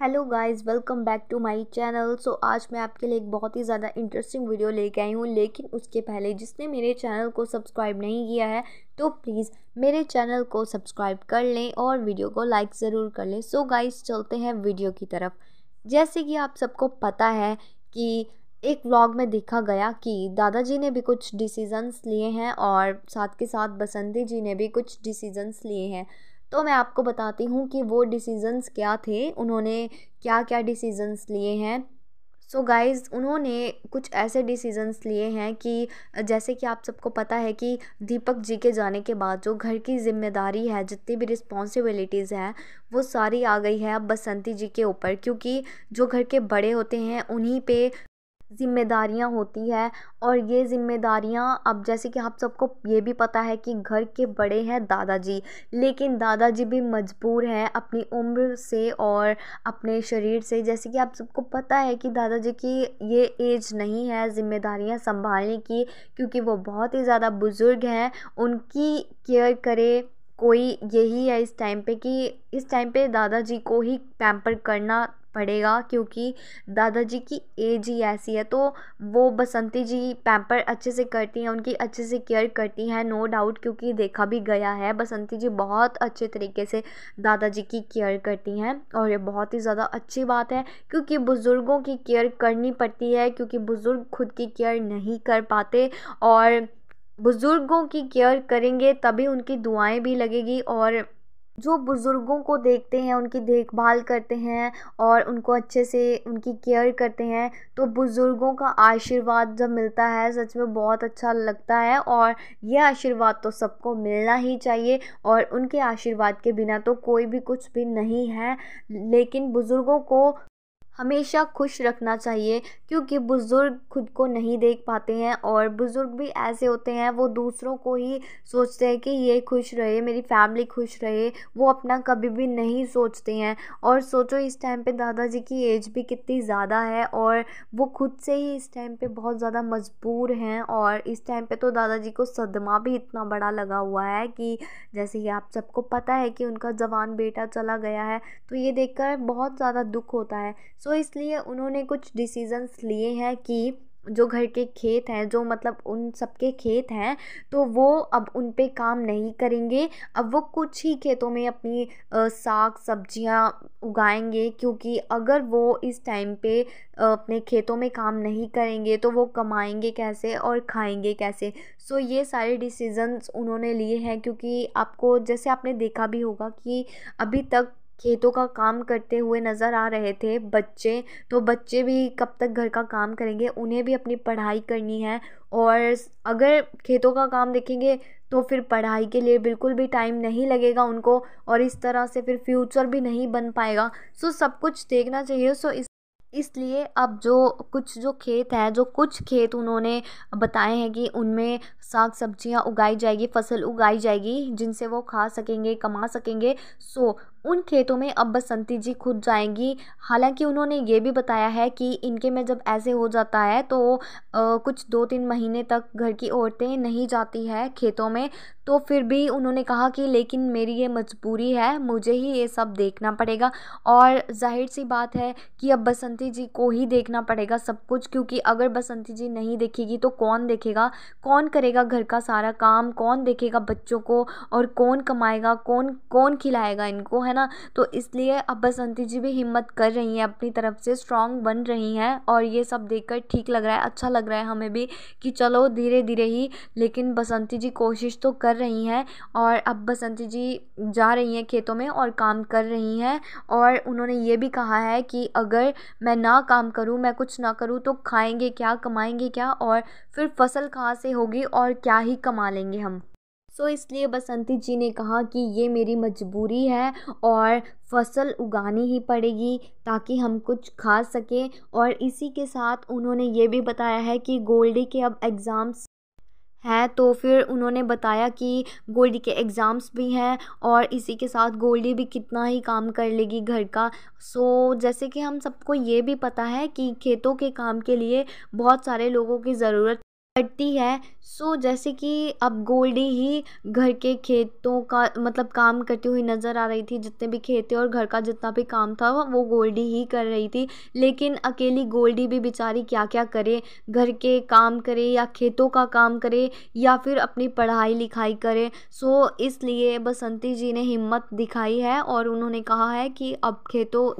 Hello guys, welcome back to my channel. आज मैं आपके लिए एक बहुत ही ज़्यादा इंटरेस्टिंग वीडियो लेके आई हूँ। लेकिन उसके पहले जिसने मेरे चैनल को सब्सक्राइब नहीं किया है तो प्लीज़ मेरे चैनल को सब्सक्राइब कर लें और वीडियो को लाइक ज़रूर कर लें। गाइस, चलते हैं वीडियो की तरफ। जैसे कि आप सबको पता है कि एक व्लॉग में देखा गया कि दादाजी ने भी कुछ डिसीजंस लिए हैं और साथ के साथ बसंती जी ने भी कुछ डिसीजंस लिए हैं। तो मैं आपको बताती हूँ कि वो डिसीजंस क्या थे, उन्होंने क्या क्या डिसीजंस लिए हैं। गाइज़, उन्होंने कुछ ऐसे डिसीजंस लिए हैं कि जैसे कि आप सबको पता है कि दीपक जी के जाने के बाद जो घर की ज़िम्मेदारी है, जितनी भी रिस्पॉन्सिबिलिटीज़ हैं, वो सारी आ गई है अब बसंती जी के ऊपर। क्योंकि जो घर के बड़े होते हैं उन्हीं पे ज़िम्मेदारियाँ होती है। और ये ज़िम्मेदारियाँ अब जैसे कि आप सबको ये भी पता है कि घर के बड़े हैं दादाजी, लेकिन दादाजी भी मजबूर हैं अपनी उम्र से और अपने शरीर से। जैसे कि आप सबको पता है कि दादाजी की ये एज नहीं है ज़िम्मेदारियाँ संभालने की, क्योंकि वो बहुत ही ज़्यादा बुज़ुर्ग हैं। उनकी केयर करे कोई, यही है इस टाइम पे कि इस टाइम पे दादाजी को ही पैम्पर करना पड़ेगा, क्योंकि दादाजी की एज ही ऐसी है। तो वो बसंती जी पैम्पर अच्छे से करती हैं, उनकी अच्छे से केयर करती हैं, नो डाउट, क्योंकि देखा भी गया है बसंती जी बहुत अच्छे तरीके से दादाजी की केयर करती हैं। और ये बहुत ही ज़्यादा अच्छी बात है, क्योंकि बुज़ुर्गों की केयर करनी पड़ती है, क्योंकि बुज़ुर्ग खुद की केयर नहीं कर पाते। और बुज़ुर्गों की केयर करेंगे तभी उनकी दुआएं भी लगेगी। और जो बुज़ुर्गों को देखते हैं, उनकी देखभाल करते हैं और उनको अच्छे से उनकी केयर करते हैं, तो बुज़ुर्गों का आशीर्वाद जब मिलता है सच में बहुत अच्छा लगता है। और ये आशीर्वाद तो सबको मिलना ही चाहिए, और उनके आशीर्वाद के बिना तो कोई भी कुछ भी नहीं है। लेकिन बुज़ुर्गों को हमेशा खुश रखना चाहिए, क्योंकि बुज़ुर्ग खुद को नहीं देख पाते हैं। और बुज़ुर्ग भी ऐसे होते हैं, वो दूसरों को ही सोचते हैं कि ये खुश रहे, मेरी फैमिली खुश रहे, वो अपना कभी भी नहीं सोचते हैं। और सोचो इस टाइम पे दादाजी की एज भी कितनी ज़्यादा है और वो खुद से ही इस टाइम पे बहुत ज़्यादा मजबूर हैं। और इस टाइम पे तो दादाजी को सदमा भी इतना बड़ा लगा हुआ है कि जैसे कि आप सबको पता है कि उनका जवान बेटा चला गया है, तो ये देखकर बहुत ज़्यादा दुख होता है। इसलिए उन्होंने कुछ डिसीजंस लिए हैं कि जो घर के खेत हैं, जो मतलब उन सबके खेत हैं, तो वो अब उन पे काम नहीं करेंगे। अब वो कुछ ही खेतों में अपनी साग सब्जियां उगाएंगे, क्योंकि अगर वो इस टाइम पे अपने खेतों में काम नहीं करेंगे तो वो कमाएंगे कैसे और खाएंगे कैसे। ये सारे डिसीजंस उन्होंने लिए हैं, क्योंकि आपको जैसे आपने देखा भी होगा कि अभी तक खेतों का काम करते हुए नज़र आ रहे थे बच्चे। तो बच्चे भी कब तक घर का काम करेंगे, उन्हें भी अपनी पढ़ाई करनी है। और अगर खेतों का काम देखेंगे तो फिर पढ़ाई के लिए बिल्कुल भी टाइम नहीं लगेगा उनको, और इस तरह से फिर फ्यूचर भी नहीं बन पाएगा। सब कुछ देखना चाहिए। इसलिए अब जो खेत है, जो कुछ खेत उन्होंने बताए हैं कि उनमें साग सब्जियां उगाई जाएगी, फसल उगाई जाएगी, जिनसे वो खा सकेंगे, कमा सकेंगे। उन खेतों में अब बसंती जी खुद जाएंगी। हालांकि उन्होंने ये भी बताया है कि इनके में जब ऐसे हो जाता है तो कुछ 2-3 महीने तक घर की औरतें नहीं जाती है खेतों में। तो फिर भी उन्होंने कहा कि लेकिन मेरी ये मजबूरी है, मुझे ही ये सब देखना पड़ेगा। और जाहिर सी बात है कि अब बसंती जी को ही देखना पड़ेगा सब कुछ, क्योंकि अगर बसंती जी नहीं देखेगी तो कौन देखेगा, कौन करेगा घर का सारा काम, कौन देखेगा बच्चों को, और कौन कमाएगा, कौन कौन खिलाएगा इनको, है ना। तो इसलिए अब बसंती जी भी हिम्मत कर रही हैं, अपनी तरफ से स्ट्रांग बन रही हैं। और ये सब देखकर ठीक लग रहा है, अच्छा लग रहा है हमें भी कि चलो धीरे धीरे ही, लेकिन बसंती जी कोशिश तो कर रही हैं। और अब बसंती जी जा रही हैं खेतों में और काम कर रही हैं। और उन्होंने ये भी कहा है कि अगर मैं ना काम करूं, मैं कुछ ना करूं, तो खाएंगे क्या, कमाएंगे क्या, और फिर फसल कहाँ से होगी और क्या ही कमा लेंगे हम। इसलिए बसंती जी ने कहा कि ये मेरी मजबूरी है और फसल उगानी ही पड़ेगी ताकि हम कुछ खा सकें। और इसी के साथ उन्होंने ये भी बताया है कि गोल्डी के अब एग्ज़ाम्स हैं, तो फिर उन्होंने बताया कि गोल्डी के एग्ज़ाम्स भी हैं और इसी के साथ गोल्डी भी कितना ही काम कर लेगी घर का। जैसे कि हम सबको ये भी पता है कि खेतों के काम के लिए बहुत सारे लोगों की ज़रूरत करती है। सो जैसे कि अब गोल्डी ही घर के खेतों का मतलब काम करती हुई नज़र आ रही थी। जितने भी खेत थे और घर का जितना भी काम था वो गोल्डी ही कर रही थी। लेकिन अकेली गोल्डी भी बेचारी क्या क्या करे, घर के काम करे या खेतों का काम करे या फिर अपनी पढ़ाई लिखाई करे। सो इसलिए बसंती जी ने हिम्मत दिखाई है और उन्होंने कहा है कि अब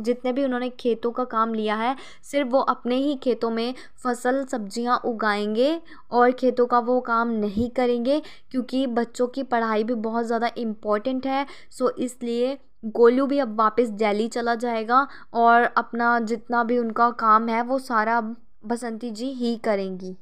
जितने भी उन्होंने खेतों का काम लिया है, सिर्फ वो अपने ही खेतों में फसल सब्जियां उगाएंगे और खेतों का वो काम नहीं करेंगे, क्योंकि बच्चों की पढ़ाई भी बहुत ज़्यादा इम्पोर्टेंट है। सो इसलिए गोलू भी अब वापस दिल्ली चला जाएगा और अपना जितना भी उनका काम है वो सारा अब बसंती जी ही करेंगी।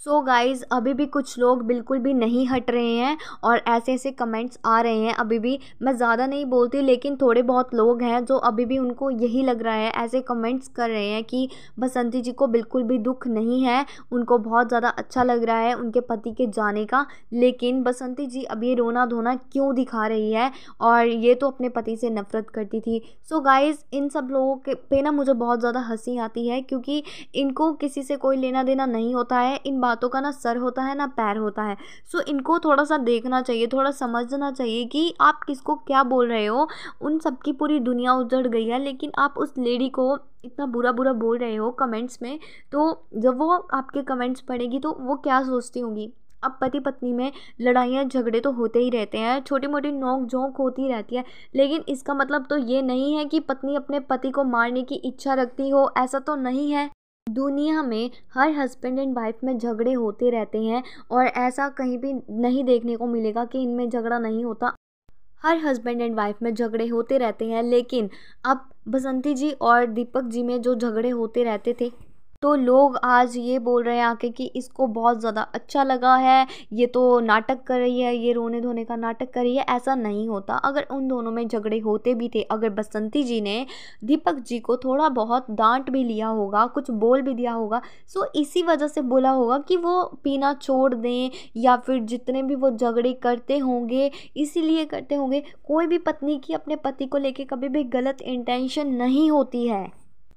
सो गाइज़, अभी भी कुछ लोग बिल्कुल भी नहीं हट रहे हैं और ऐसे ऐसे कमेंट्स आ रहे हैं अभी भी। मैं ज़्यादा नहीं बोलती, लेकिन थोड़े बहुत लोग हैं जो अभी भी उनको यही लग रहा है, ऐसे कमेंट्स कर रहे हैं कि बसंती जी को बिल्कुल भी दुख नहीं है, उनको बहुत ज़्यादा अच्छा लग रहा है उनके पति के जाने का। लेकिन बसंती जी अब ये रोना धोना क्यों दिखा रही है, और ये तो अपने पति से नफ़रत करती थी। सो गाइज़, इन सब लोगों के पे ना मुझे बहुत ज़्यादा हंसी आती है, क्योंकि इनको किसी से कोई लेना देना नहीं होता है। इन बातों का ना सर होता है ना पैर होता है। सो इनको थोड़ा सा देखना चाहिए, थोड़ा समझना चाहिए कि आप किसको क्या बोल रहे हो। उन सबकी पूरी दुनिया उजड़ गई है, लेकिन आप उस लेडी को इतना बुरा बुरा बोल रहे हो कमेंट्स में। तो जब वो आपके कमेंट्स पढ़ेगी तो वो क्या सोचती होंगी। अब पति पत्नी में लड़ाइयाँ झगड़े तो होते ही रहते हैं, छोटी मोटी नोक झोंक होती रहती है, लेकिन इसका मतलब तो ये नहीं है कि पत्नी अपने पति को मारने की इच्छा रखती हो, ऐसा तो नहीं है। दुनिया में हर हस्बैंड एंड वाइफ में झगड़े होते रहते हैं और ऐसा कहीं भी नहीं देखने को मिलेगा कि इनमें झगड़ा नहीं होता। हर हस्बैंड एंड वाइफ में झगड़े होते रहते हैं। लेकिन अब बसंती जी और दीपक जी में जो झगड़े होते रहते थे, तो लोग आज ये बोल रहे हैं आके कि इसको बहुत ज़्यादा अच्छा लगा है, ये तो नाटक कर रही है, ये रोने धोने का नाटक कर रही है। ऐसा नहीं होता। अगर उन दोनों में झगड़े होते भी थे, अगर बसंती जी ने दीपक जी को थोड़ा बहुत डांट भी लिया होगा, कुछ बोल भी दिया होगा, सो इसी वजह से बोला होगा कि वो पीना छोड़ दें, या फिर जितने भी वो झगड़े करते होंगे इसीलिए करते होंगे। कोई भी पत्नी की अपने पति को लेके कभी भी गलत इंटेंशन नहीं होती है।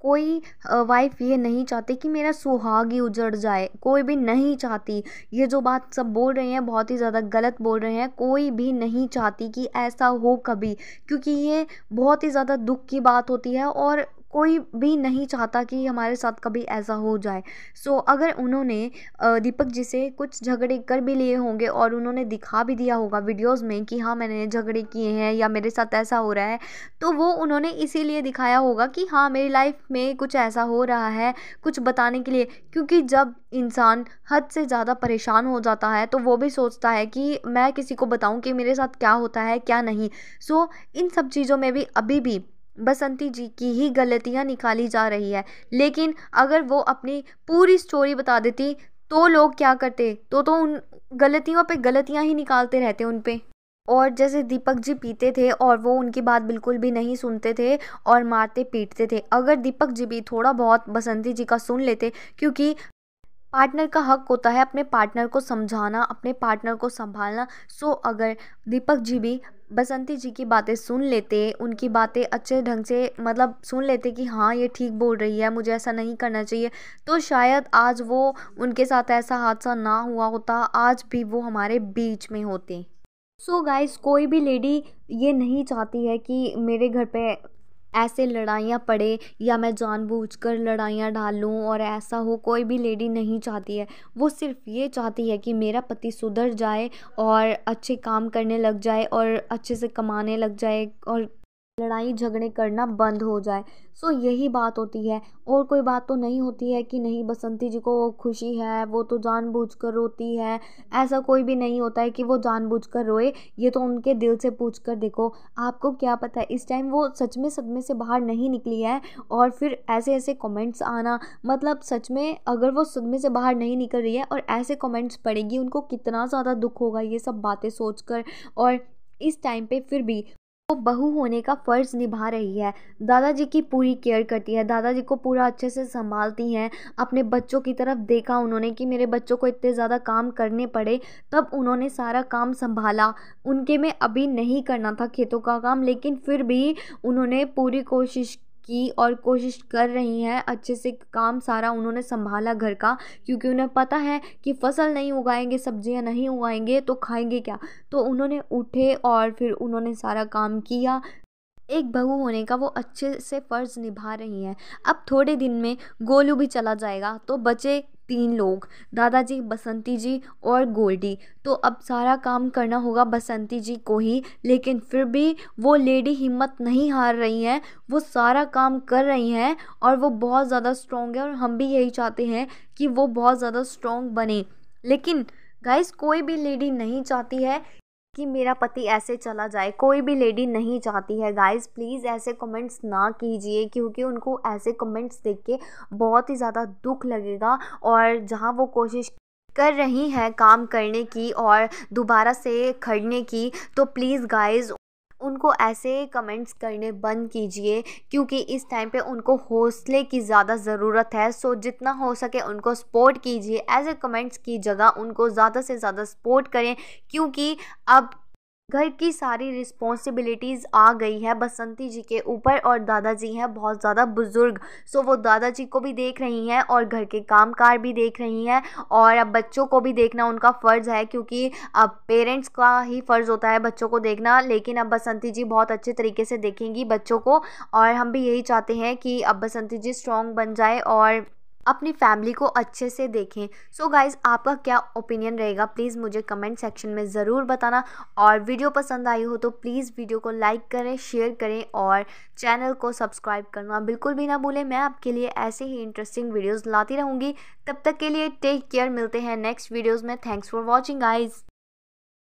कोई वाइफ ये नहीं चाहती कि मेरा सुहाग ही उजड़ जाए, कोई भी नहीं चाहती। ये जो बात सब बोल रहे हैं बहुत ही ज़्यादा गलत बोल रहे हैं। कोई भी नहीं चाहती कि ऐसा हो कभी, क्योंकि ये बहुत ही ज़्यादा दुख की बात होती है और कोई भी नहीं चाहता कि हमारे साथ कभी ऐसा हो जाए। सो अगर उन्होंने दीपक जी से कुछ झगड़े कर भी लिए होंगे और उन्होंने दिखा भी दिया होगा वीडियोस में कि हाँ मैंने झगड़े किए हैं या मेरे साथ ऐसा हो रहा है, तो वो उन्होंने इसीलिए दिखाया होगा कि हाँ मेरी लाइफ में कुछ ऐसा हो रहा है, कुछ बताने के लिए। क्योंकि जब इंसान हद से ज़्यादा परेशान हो जाता है तो वो भी सोचता है कि मैं किसी को बताऊं कि मेरे साथ क्या होता है क्या नहीं। सो इन सब चीज़ों में भी अभी भी बसंती जी की ही गलतियां निकाली जा रही है। लेकिन अगर वो अपनी पूरी स्टोरी बता देती तो लोग क्या करते, तो उन गलतियों पे गलतियां ही निकालते रहते उन पे। और जैसे दीपक जी पीते थे और वो उनकी बात बिल्कुल भी नहीं सुनते थे और मारते पीटते थे। अगर दीपक जी भी थोड़ा बहुत बसंती जी का सुन लेते, क्योंकि पार्टनर का हक होता है अपने पार्टनर को समझाना, अपने पार्टनर को संभालना। सो अगर दीपक जी भी बसंती जी की बातें सुन लेते, उनकी बातें अच्छे ढंग से मतलब सुन लेते कि हाँ ये ठीक बोल रही है, मुझे ऐसा नहीं करना चाहिए, तो शायद आज वो उनके साथ ऐसा हादसा ना हुआ होता, आज भी वो हमारे बीच में होते। सो गाइस, कोई भी लेडी ये नहीं चाहती है कि मेरे घर पे ऐसे लड़ाइयाँ पड़े या मैं जानबूझकर लड़ाइयाँ डाल लूँ और ऐसा हो। कोई भी लेडी नहीं चाहती है। वो सिर्फ ये चाहती है कि मेरा पति सुधर जाए और अच्छे काम करने लग जाए और अच्छे से कमाने लग जाए और लड़ाई झगड़े करना बंद हो जाए। सो यही बात होती है, और कोई बात तो नहीं होती है कि नहीं बसंती जी को खुशी है, वो तो जानबूझकर रोती है। ऐसा कोई भी नहीं होता है कि वो जानबूझकर रोए। ये तो उनके दिल से पूछ कर देखो, आपको क्या पता है इस टाइम वो सच में सदमे से बाहर नहीं निकली है। और फिर ऐसे ऐसे कमेंट्स आना, मतलब सच में अगर वो सदमे से बाहर नहीं निकल रही है और ऐसे कमेंट्स पड़ेगी, उनको कितना ज़्यादा दुख होगा ये सब बातें सोचकर। और इस टाइम पे फिर भी वो बहू होने का फ़र्ज़ निभा रही है। दादाजी की पूरी केयर करती है, दादाजी को पूरा अच्छे से संभालती हैं। अपने बच्चों की तरफ देखा उन्होंने कि मेरे बच्चों को इतने ज़्यादा काम करने पड़े, तब उन्होंने सारा काम संभाला। उनके में अभी नहीं करना था खेतों का काम, लेकिन फिर भी उन्होंने पूरी कोशिश की और कोशिश कर रही हैं, अच्छे से काम सारा उन्होंने संभाला घर का, क्योंकि उन्हें पता है कि फसल नहीं उगाएंगे, सब्जियां नहीं उगाएंगे तो खाएंगे क्या। तो उन्होंने उठे और फिर उन्होंने सारा काम किया। एक बहू होने का वो अच्छे से फ़र्ज़ निभा रही हैं। अब थोड़े दिन में गोलू भी चला जाएगा तो बचे 3 लोग, दादाजी, बसंती जी और गोल्डी। तो अब सारा काम करना होगा बसंती जी को ही, लेकिन फिर भी वो लेडी हिम्मत नहीं हार रही हैं, वो सारा काम कर रही हैं और वो बहुत ज़्यादा स्ट्रॉन्ग है और हम भी यही चाहते हैं कि वो बहुत ज़्यादा स्ट्रॉन्ग बने। लेकिन गाइस कोई भी लेडी नहीं चाहती है कि मेरा पति ऐसे चला जाए, कोई भी लेडी नहीं चाहती है। गाइस प्लीज़ ऐसे कमेंट्स ना कीजिए, क्योंकि उनको ऐसे कमेंट्स देख के बहुत ही ज़्यादा दुख लगेगा। और जहाँ वो कोशिश कर रही हैं काम करने की और दोबारा से खड़ने की, तो प्लीज़ गाइस उनको ऐसे कमेंट्स करने बंद कीजिए, क्योंकि इस टाइम पे उनको हौसले की ज़्यादा ज़रूरत है। सो जितना हो सके उनको सपोर्ट कीजिए, ऐसे कमेंट्स की जगह उनको ज़्यादा से ज़्यादा सपोर्ट करें, क्योंकि अब घर की सारी रिस्पॉन्सिबिलिटीज़ आ गई है बसंती जी के ऊपर और दादाजी हैं बहुत ज़्यादा बुज़ुर्ग। सो वो दादाजी को भी देख रही हैं और घर के कामकाज भी देख रही हैं, और अब बच्चों को भी देखना उनका फ़र्ज़ है, क्योंकि अब पेरेंट्स का ही फ़र्ज़ होता है बच्चों को देखना। लेकिन अब बसंती जी बहुत अच्छे तरीके से देखेंगी बच्चों को, और हम भी यही चाहते हैं कि अब बसंती जी स्ट्रॉन्ग बन जाए और अपनी फैमिली को अच्छे से देखें। सो गाइज़ आपका क्या ओपिनियन रहेगा, प्लीज़ मुझे कमेंट सेक्शन में ज़रूर बताना। और वीडियो पसंद आई हो तो प्लीज़ वीडियो को लाइक करें, शेयर करें और चैनल को सब्सक्राइब करना बिल्कुल भी ना भूलें। मैं आपके लिए ऐसे ही इंटरेस्टिंग वीडियोज़ लाती रहूँगी। तब तक के लिए टेक केयर, मिलते हैं नेक्स्ट वीडियोज़ में। Thanks for watching guys.